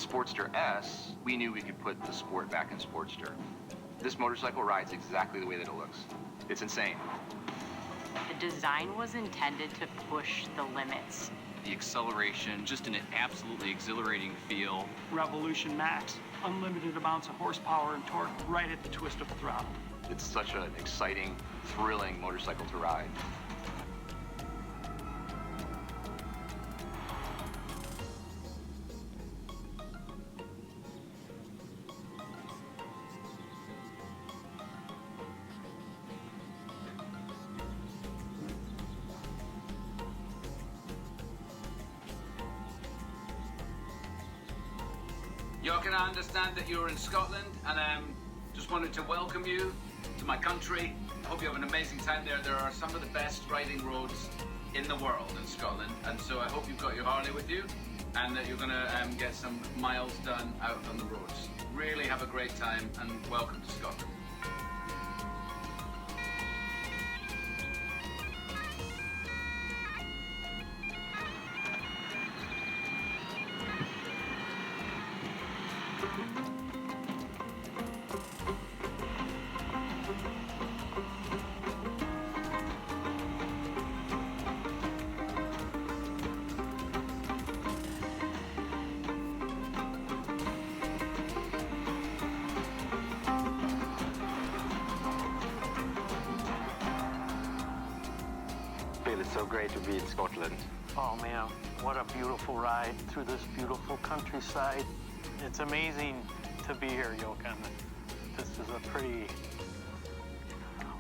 Sportster S, we knew we could put the sport back in Sportster. This motorcycle rides exactly the way that it looks. It's insane. The design was intended to push the limits. The acceleration, just an absolutely exhilarating feel. Revolution Max, unlimited amounts of horsepower and torque right at the twist of the throttle. It's such an exciting, thrilling motorcycle to ride. Jochen, I understand that you're in Scotland, and just wanted to welcome you to my country. I hope you have an amazing time there. There are some of the best riding roads in the world in Scotland, and so I hope you've got your Harley with you, and that you're going to get some miles done out on the roads. Really have a great time, and welcome to Scotland. It's so great to be in Scotland. Oh man, what a beautiful ride through this beautiful countryside. It's amazing to be here, Jochen. This is a pretty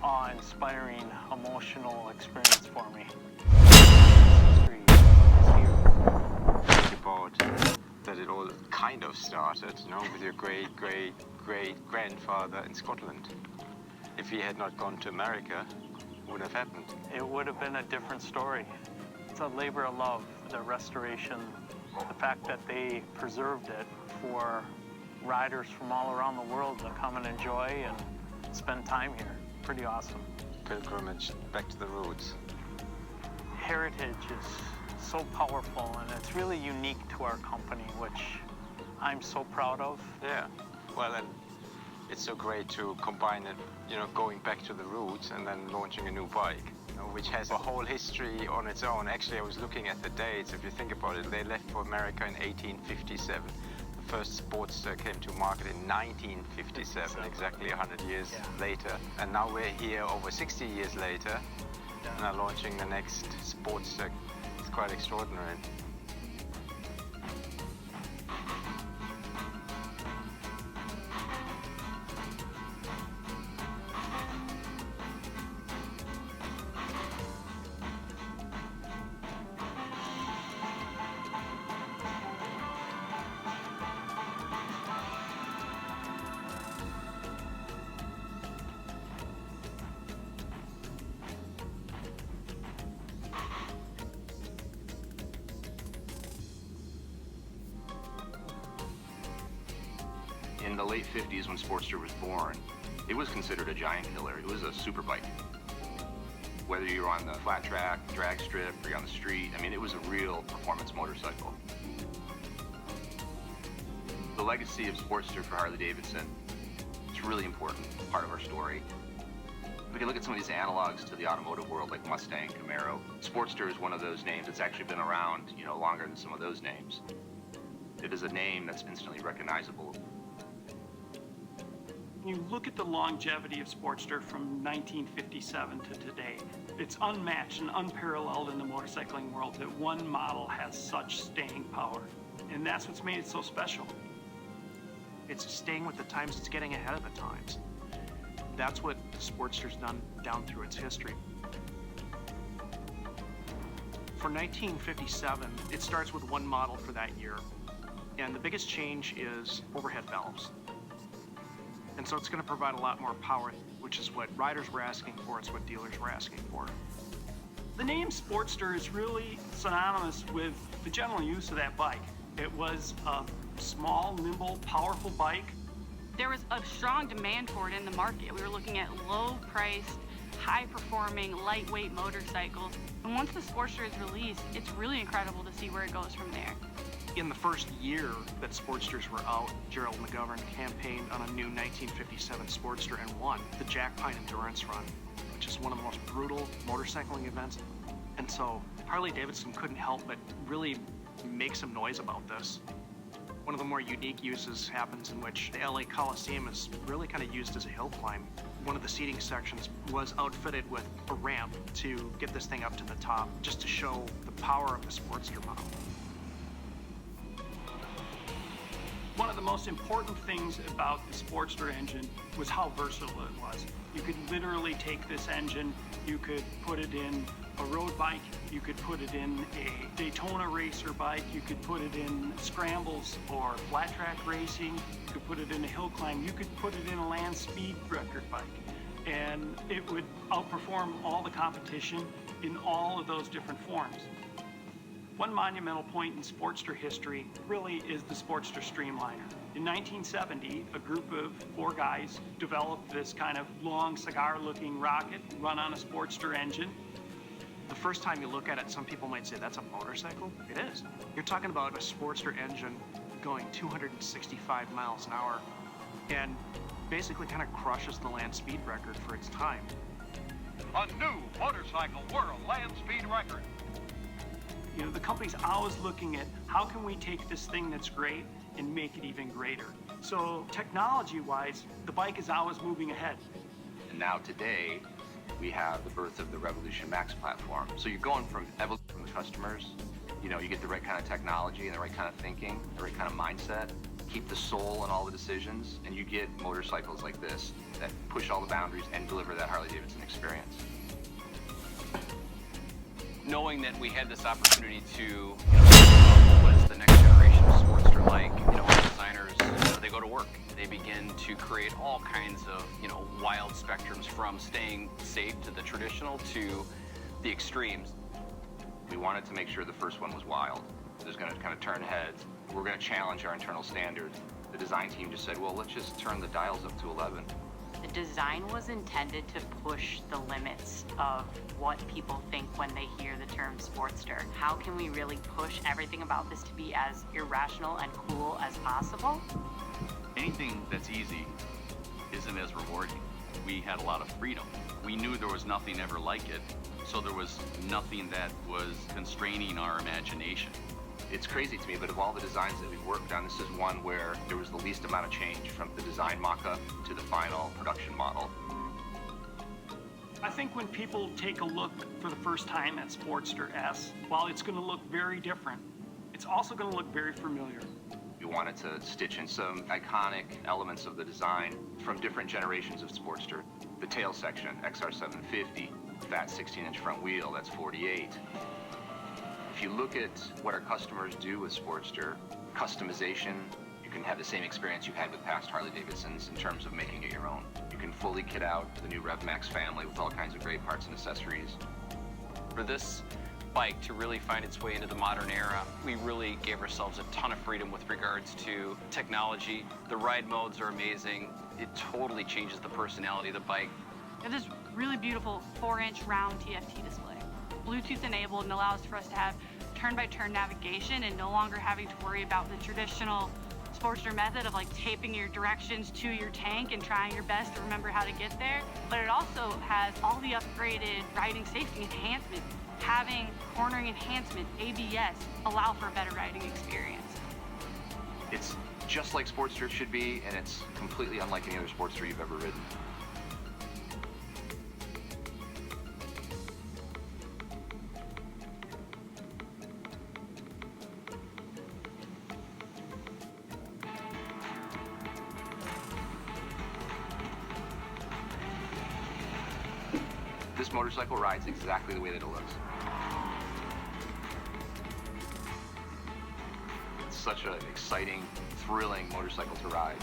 awe-inspiring, emotional experience for me. History is here. Think about that it all kind of started, you know, with your great-great-great-grandfather in Scotland. If he had not gone to America, it would have happened. It would have been a different story. It's a labor of love, the restoration, the fact that they preserved it for riders from all around the world to come and enjoy and spend time here. Pretty awesome. Pilgrimage back to the roots. Heritage is so powerful, and it's really unique to our company, which I'm so proud of. Yeah, well, and it's so great to combine it, you know, going back to the roots and then launching a new bike, you know, which has a whole history on its own. Actually, I was looking at the dates. If you think about it, they left for America in 1857. The first Sportster came to market in 1957, exactly 100 years later. And now we're here over 60 years later and are launching the next Sportster. It's quite extraordinary. In the late 50s, when Sportster was born, it was considered a giant killer. It was a super bike. Whether you were on the flat track, drag strip, or you're on the street, I mean, it was a real performance motorcycle. The legacy of Sportster for Harley Davidson is really important, part of our story. We can look at some of these analogs to the automotive world, like Mustang, Camaro. Sportster is one of those names that's actually been around, you know, longer than some of those names. It is a name that's instantly recognizable. You look at the longevity of Sportster from 1957 to today. It's unmatched and unparalleled in the motorcycling world that one model has such staying power. And that's what's made it so special. It's staying with the times, it's getting ahead of the times. That's what the Sportster's done down through its history. For 1957, it starts with one model for that year. And the biggest change is overhead valves. And so it's going to provide a lot more power, which is what riders were asking for, it's what dealers were asking for. The name Sportster is really synonymous with the general use of that bike. It was a small, nimble, powerful bike. There was a strong demand for it in the market. We were looking at low-priced, high-performing, lightweight motorcycles. And once the Sportster is released, it's really incredible to see where it goes from there. In the first year that Sportsters were out, Gerald McGovern campaigned on a new 1957 Sportster and won the Jack Pine Endurance Run, which is one of the most brutal motorcycling events. And so Harley Davidson couldn't help but really make some noise about this. One of the more unique uses happens in which the LA Coliseum is really kind of used as a hill climb. One of the seating sections was outfitted with a ramp to get this thing up to the top, just to show the power of the Sportster model. One of the most important things about the Sportster engine was how versatile it was. You could literally take this engine, you could put it in a road bike, you could put it in a Daytona racer bike, you could put it in scrambles or flat track racing, you could put it in a hill climb, you could put it in a land speed record bike. And it would outperform all the competition in all of those different forms. One monumental point in Sportster history really is the Sportster Streamliner. In 1970, a group of 4 guys developed this kind of long cigar-looking rocket run on a Sportster engine. The first time you look at it, some people might say that's a motorcycle. It is. You're talking about a Sportster engine going 265 miles an hour and basically kind of crushes the land speed record for its time. A new motorcycle world land speed record. You know, the company's always looking at how can we take this thing that's great and make it even greater. So technology-wise, the bike is always moving ahead. And now today, we have the birth of the Revolution Max platform. So you're going from evolution from the customers, you know, you get the right kind of technology and the right kind of thinking, the right kind of mindset, keep the soul in all the decisions, and you get motorcycles like this that push all the boundaries and deliver that Harley Davidson experience. Knowing that we had this opportunity to, what is the next generation of Sportster like? Our designers, they go to work. They begin to create all kinds of, wild spectrums, from staying safe to the traditional to the extremes. We wanted to make sure the first one was wild. It was going to kind of turn heads. We're going to challenge our internal standards. The design team just said, well, let's just turn the dials up to 11. The design was intended to push the limits of what people think when they hear the term Sportster. How can we really push everything about this to be as irrational and cool as possible? Anything that's easy isn't as rewarding. We had a lot of freedom. We knew there was nothing ever like it, so there was nothing that was constraining our imagination. It's crazy to me, but of all the designs that we've worked on, this is one where there was the least amount of change from the design mock-up to the final production model. I think when people take a look for the first time at Sportster S, while it's going to look very different, it's also going to look very familiar. We wanted to stitch in some iconic elements of the design from different generations of Sportster. The tail section, XR750, fat 16-inch front wheel, that's 48. If you look at what our customers do with Sportster, customization, you can have the same experience you've had with past Harley Davidsons in terms of making it your own. You can fully kit out the new Rev Max family with all kinds of great parts and accessories. For this bike to really find its way into the modern era, we really gave ourselves a ton of freedom with regards to technology. The ride modes are amazing. It totally changes the personality of the bike. We have this really beautiful 4-inch round TFT display. Bluetooth enabled and allows for us to have turn-by-turn navigation and no longer having to worry about the traditional Sportster method of taping your directions to your tank and trying your best to remember how to get there. But it also has all the upgraded riding safety enhancements. Having cornering enhancement, ABS, allow for a better riding experience. It's just like Sportster should be, and it's completely unlike any other Sportster you've ever ridden. This motorcycle rides exactly the way that it looks. It's such an exciting, thrilling motorcycle to ride.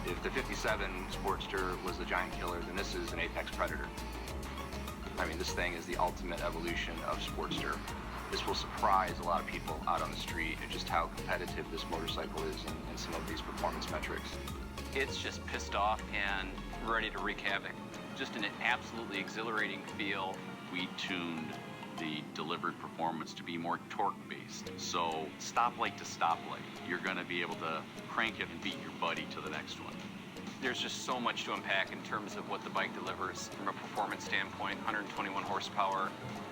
If the 57 Sportster was the giant killer, then this is an apex predator. I mean, this thing is the ultimate evolution of Sportster. This will surprise a lot of people out on the street at just how competitive this motorcycle is in some of these performance metrics. It's just pissed off and ready to wreak havoc. Just an absolutely exhilarating feel. We tuned the delivered performance to be more torque-based. So stoplight to stoplight, you're going to be able to crank it and beat your buddy to the next one. There's just so much to unpack in terms of what the bike delivers from a performance standpoint. 121 horsepower,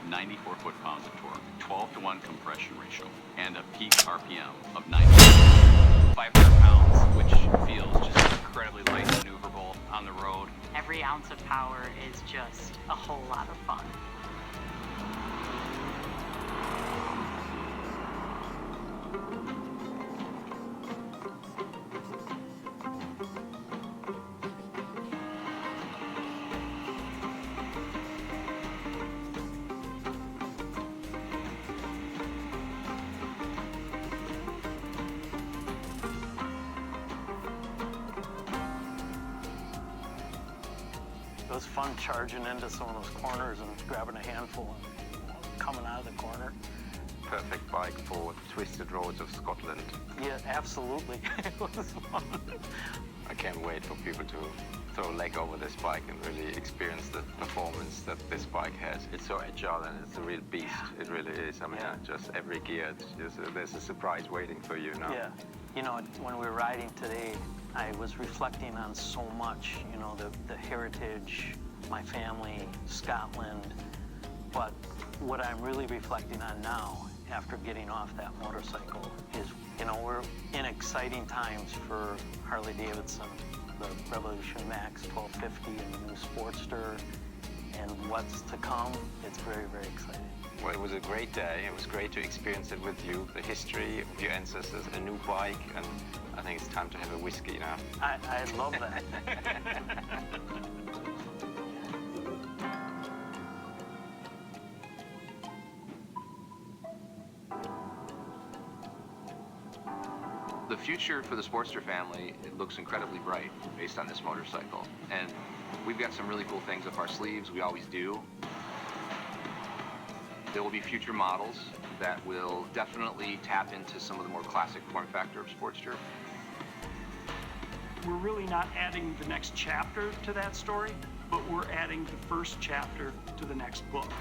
94 foot-pounds of torque, 12-to-1 compression ratio, and a peak RPM of 90. 500 pounds, which feels just incredibly light and maneuverable on the road. Every ounce of power is just a whole lot of fun. It was fun charging into some of those corners and grabbing a handful and coming out of the corner. Perfect bike for twisted roads of Scotland. Yeah, absolutely. It was fun. I can't wait for people to throw a leg over this bike and really experience the performance that this bike has. It's so agile and it's a real beast. It really is. I mean, just every gear, it's just, there's a surprise waiting for you now. Yeah. You know, when we were riding today, I was reflecting on so much, you know, the heritage, my family, Scotland. But what I'm really reflecting on now, after getting off that motorcycle, is, you know, we're in exciting times for Harley Davidson, the Revolution Max 1250 and the new Sportster, and what's to come. It's very, very exciting. Well, it was a great day. It was great to experience it with you, the history of your ancestors, a new bike, and I think it's time to have a whiskey now. I love that. The future for the Sportster family, it looks incredibly bright based on this motorcycle. And we've got some really cool things up our sleeves. We always do. There will be future models that will definitely tap into some of the more classic form factor of Sportster. We're really not adding the next chapter to that story, but we're adding the first chapter to the next book.